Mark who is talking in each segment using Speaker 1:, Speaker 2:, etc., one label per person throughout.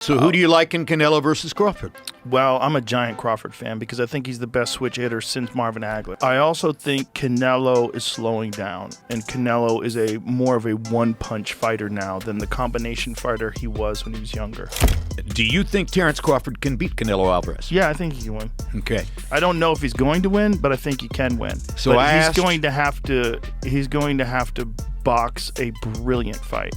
Speaker 1: So who do you like in Canelo versus Crawford?
Speaker 2: Well, I'm a giant Crawford fan because I think he's the best switch hitter since Marvin Hagler. I also think Canelo is slowing down, and Canelo is more of a one-punch fighter now than the combination fighter he was when he was younger.
Speaker 1: Do you think Terence Crawford can beat Canelo Alvarez?
Speaker 2: Yeah, I think he can win.
Speaker 1: Okay.
Speaker 2: I don't know if he's going to win, but I think he can win.
Speaker 1: So
Speaker 2: but he's going to have to box a brilliant fight.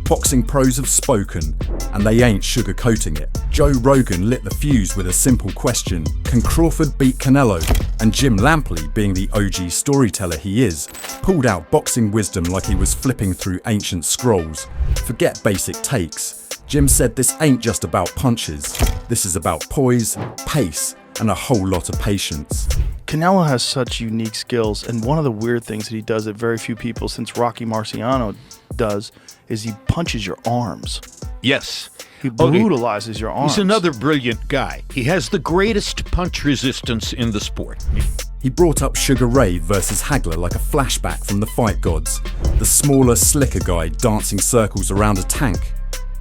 Speaker 3: Boxing pros have spoken, and they ain't sugarcoating it. Joe Rogan lit the fuse with a simple question: can Crawford beat Canelo? And Jim Lampley, being the OG storyteller he is, pulled out boxing wisdom like he was flipping through ancient scrolls. Forget basic takes. Jim said this ain't just about punches. This is about poise, pace, and a whole lot of patience.
Speaker 2: Canelo has such unique skills, and one of the weird things that he does that very few people since Rocky Marciano does is he punches your arms.
Speaker 1: Yes.
Speaker 2: He brutalizes your arms.
Speaker 1: He's another brilliant guy. He has the greatest punch resistance in the sport.
Speaker 3: He brought up Sugar Ray versus Hagler like a flashback from the fight gods. The smaller, slicker guy dancing circles around a tank.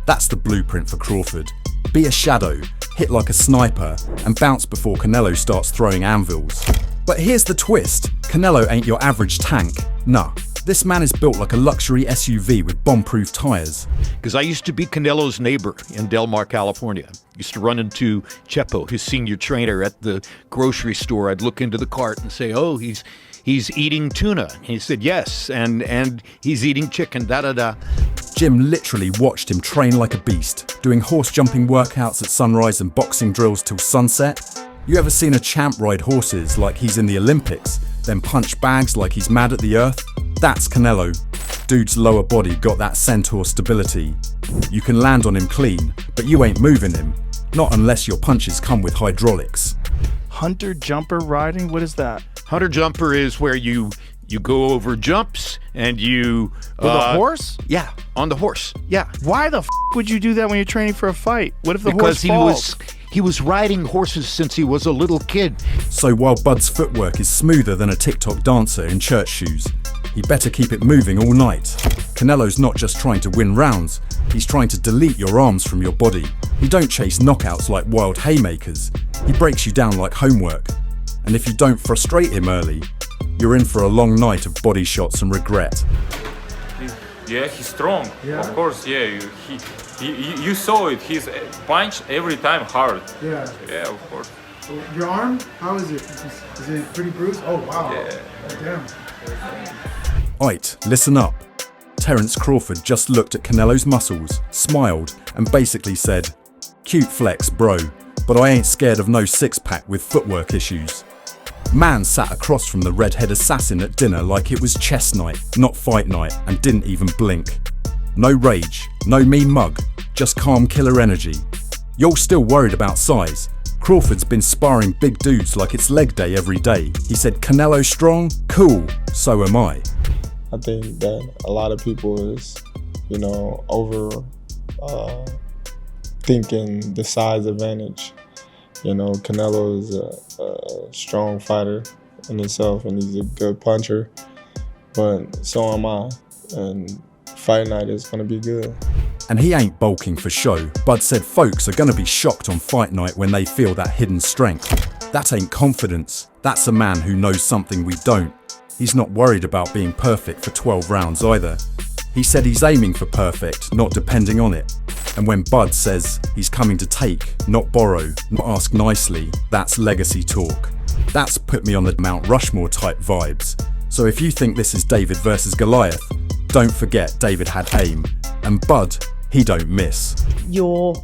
Speaker 3: That's the blueprint for Crawford. Be a shadow, hit like a sniper, and bounce before Canelo starts throwing anvils. But here's the twist: Canelo ain't your average tank. Nah. This man is built like a luxury SUV with bomb-proof tires.
Speaker 1: Because I used to be Canelo's neighbor in Del Mar, California. Used to run into Chepo, his senior trainer, at the grocery store. I'd look into the cart and say, "Oh, he's eating tuna." And he said, "Yes, and he's eating chicken, da-da-da."
Speaker 3: Jim literally watched him train like a beast, doing horse-jumping workouts at sunrise and boxing drills till sunset. You ever seen a champ ride horses like he's in the Olympics, then punch bags like he's mad at the earth? That's Canelo. Dude's lower body got that centaur stability. You can land on him clean, but you ain't moving him. Not unless your punches come with hydraulics.
Speaker 2: Hunter jumper riding? What is that?
Speaker 1: Hunter jumper is where you go over jumps and you...
Speaker 2: With a horse?
Speaker 1: Yeah, on the horse, yeah.
Speaker 2: Why the would you do that when you're training for a fight? What if the horse falls?
Speaker 1: He was riding horses since he was a little kid.
Speaker 3: So while Bud's footwork is smoother than a TikTok dancer in church shoes, he better keep it moving all night. Canelo's not just trying to win rounds, he's trying to delete your arms from your body. He don't chase knockouts like wild haymakers, he breaks you down like homework. And if you don't frustrate him early, you're in for a long night of body shots and regret.
Speaker 4: Yeah, he's strong. Yeah. Of course, yeah. You saw it. He's punch every time hard.
Speaker 5: Yeah.
Speaker 4: Yeah, of course.
Speaker 5: Your arm? How is it? Is it pretty bruised? Oh wow.
Speaker 4: Yeah.
Speaker 5: Damn.
Speaker 3: Aight, listen up. Terence Crawford just looked at Canelo's muscles, smiled, and basically said, "Cute flex, bro, but I ain't scared of no six-pack with footwork issues." Man sat across from the redhead assassin at dinner like it was chess night, not fight night, and didn't even blink. No rage, no mean mug, just calm killer energy. You're still worried about size. Crawford's been sparring big dudes like it's leg day every day. He said, "Canelo strong? Cool, so am I."
Speaker 6: I think that a lot of people is, over thinking the size advantage. Canelo is a strong fighter in himself, and he's a good puncher, but so am I, and fight night is going to be good.
Speaker 3: And he ain't bulking for show. Bud said folks are going to be shocked on fight night when they feel that hidden strength. That ain't confidence, that's a man who knows something we don't. He's not worried about being perfect for 12 rounds either. He said he's aiming for perfect, not depending on it. And when Bud says he's coming to take, not borrow, not ask nicely, that's legacy talk. That's put me on the Mount Rushmore type vibes. So if you think this is David versus Goliath, don't forget David had aim. And Bud, he don't miss.
Speaker 7: Your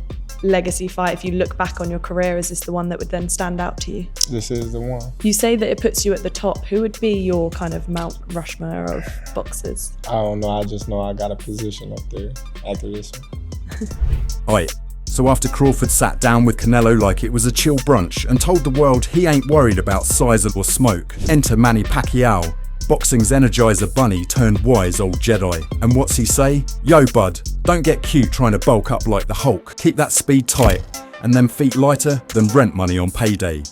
Speaker 7: legacy fight, if you look back on your career, is this the one that would then stand out to you?
Speaker 6: This is the one.
Speaker 7: You say that it puts you at the top. Who would be your kind of Mount Rushmore of boxers?
Speaker 6: I don't know, I just know I got a position up there after this one.
Speaker 3: Aight, so after Crawford sat down with Canelo like it was a chill brunch and told the world he ain't worried about size or smoke, enter Manny Pacquiao. Boxing's Energizer Bunny turned wise old Jedi. And what's he say? "Yo bud, don't get cute trying to bulk up like the Hulk. Keep that speed tight, and them feet lighter than rent money on payday."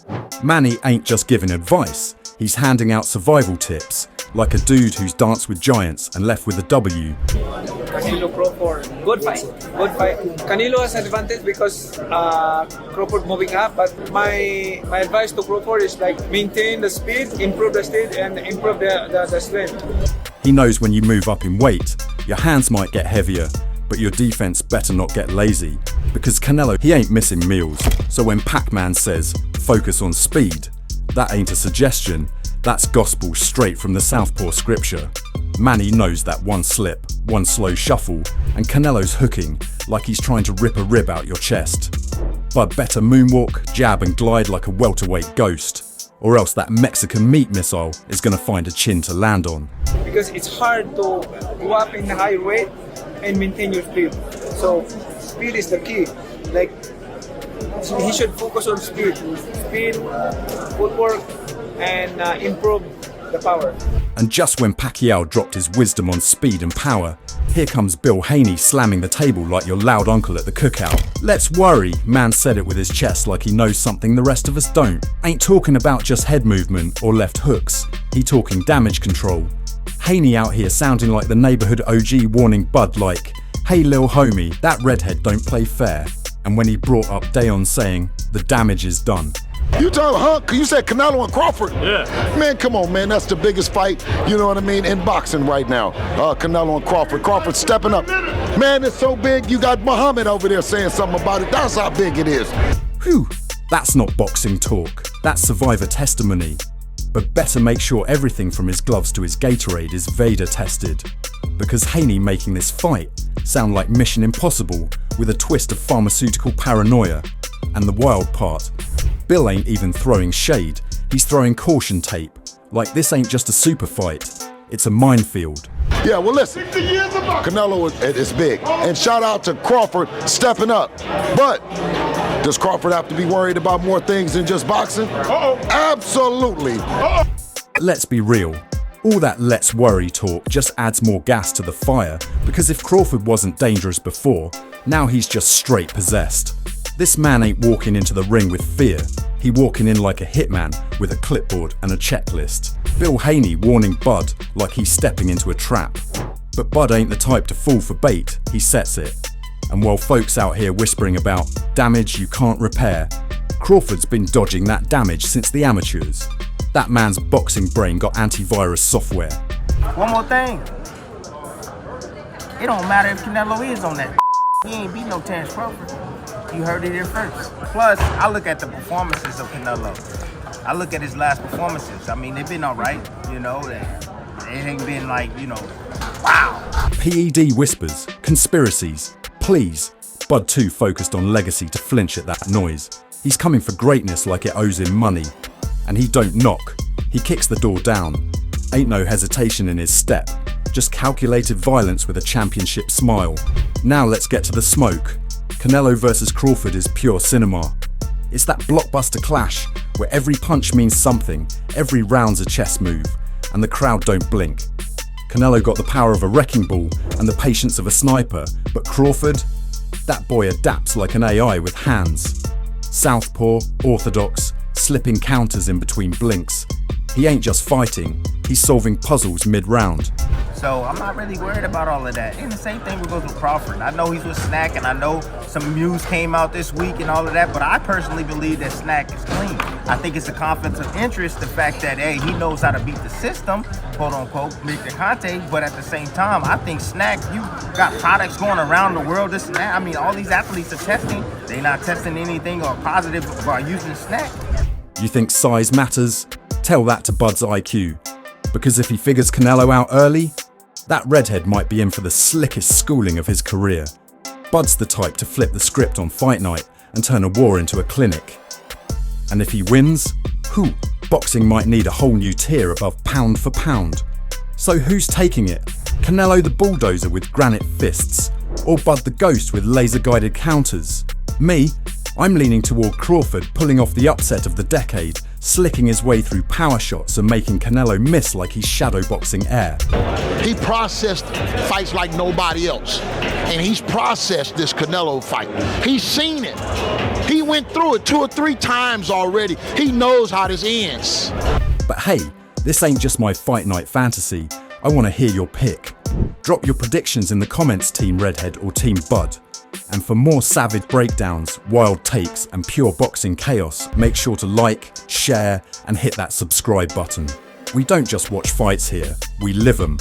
Speaker 3: Manny ain't just giving advice, he's handing out survival tips. like a dude who's danced with giants and left with a W.
Speaker 8: Canelo Crawford, good fight, good fight. Canelo has advantage because Crawford moving up, but my advice to Crawford is like maintain the speed, improve the speed, and improve the strength.
Speaker 3: He knows when you move up in weight, your hands might get heavier, but your defense better not get lazy, because Canelo, he ain't missing meals. So when Pac-Man says, focus on speed, that ain't a suggestion, that's gospel straight from the Southpaw scripture. Manny knows that one slip, one slow shuffle, and Canelo's hooking like he's trying to rip a rib out your chest. But better moonwalk, jab and glide like a welterweight ghost, or else that Mexican meat missile is gonna find a chin to land on.
Speaker 8: Because it's hard to go up in the high weight and maintain your speed. So speed is the key. Like he should focus on speed, footwork, and improve the power.
Speaker 3: And just when Pacquiao dropped his wisdom on speed and power, here comes Bill Haney slamming the table like your loud uncle at the cookout. Let's worry, man said it with his chest like he knows something the rest of us don't. Ain't talking about just head movement or left hooks, he talking damage control. Haney out here sounding like the neighborhood OG warning Bud like, hey lil homie, that redhead don't play fair. And when he brought up Dayon saying, the damage is done.
Speaker 9: You told Hunk, you said Canelo and Crawford.
Speaker 4: Yeah.
Speaker 9: Man, come on, man. That's the biggest fight, you know what I mean, in boxing right now. Canelo and Crawford. Crawford stepping up. Man, it's so big, you got Muhammad over there saying something about it. That's how big it is.
Speaker 3: Whew, that's not boxing talk. That's survivor testimony. But better make sure everything from his gloves to his Gatorade is Vader tested. Because Haney making this fight sound like Mission Impossible with a twist of pharmaceutical paranoia. And the wild part, Bill ain't even throwing shade, he's throwing caution tape. Like this ain't just a super fight, it's a minefield.
Speaker 9: Yeah, well listen, Canelo is big. And shout out to Crawford stepping up. But does Crawford have to be worried about more things than just boxing? Absolutely.
Speaker 3: Let's be real, all that let's worry talk just adds more gas to the fire, because if Crawford wasn't dangerous before, now he's just straight possessed. This man ain't walking into the ring with fear, he walking in like a hitman with a clipboard and a checklist. Bill Haney warning Bud like he's stepping into a trap. But Bud ain't the type to fall for bait, he sets it. And while folks out here whispering about damage you can't repair, Crawford's been dodging that damage since the amateurs. That man's boxing brain got antivirus software.
Speaker 10: One more thing, it don't matter if Canelo is on that. He ain't beat no Terence Crawford. You heard it here first. Plus, I look at the performances of Canelo. I look at his last performances. I mean, they've been all right, you know. It ain't been like, you know, wow.
Speaker 3: PED whispers, conspiracies, please. Bud too focused on legacy to flinch at that noise. He's coming for greatness like it owes him money. And he don't knock, he kicks the door down. Ain't no hesitation in his step, just calculated violence with a championship smile. Now let's get to the smoke. Canelo versus Crawford is pure cinema. It's that blockbuster clash where every punch means something, every round's a chess move, and the crowd don't blink. Canelo got the power of a wrecking ball and the patience of a sniper, but Crawford? That boy adapts like an AI with hands. Southpaw, orthodox, slipping counters in between blinks. He ain't just fighting, he's solving puzzles mid-round.
Speaker 10: So I'm not really worried about all of that. And the same thing goes with Crawford. I know he's with Snack, and I know some news came out this week and all of that, but I personally believe that Snack is clean. I think it's a conflict of interest, the fact that, hey, he knows how to beat the system, quote unquote, beat the Conte, but at the same time, I think Snack, you got products going around the world, this and that. I mean, all these athletes are testing. They're not testing anything or positive by using Snack.
Speaker 3: You think size matters? Tell that to Bud's IQ. Because if he figures Canelo out early, that redhead might be in for the slickest schooling of his career. Bud's the type to flip the script on fight night and turn a war into a clinic. And if he wins, boxing might need a whole new tier above pound for pound. So who's taking it? Canelo the bulldozer with granite fists, or Bud the ghost with laser-guided counters? Me? I'm leaning toward Crawford pulling off the upset of the decade, slicking his way through power shots and making Canelo miss like he's shadowboxing air.
Speaker 9: He processed fights like nobody else. And he's processed this Canelo fight. He's seen it. He went through it 2 or 3 times already. He knows how this ends.
Speaker 3: But hey, This ain't just my fight night fantasy, I want to hear your pick. Drop your predictions in the comments, Team Redhead or Team Bud. And for more savage breakdowns, wild takes and pure boxing chaos, make sure to like, share and hit that subscribe button. We don't just watch fights here, we live them.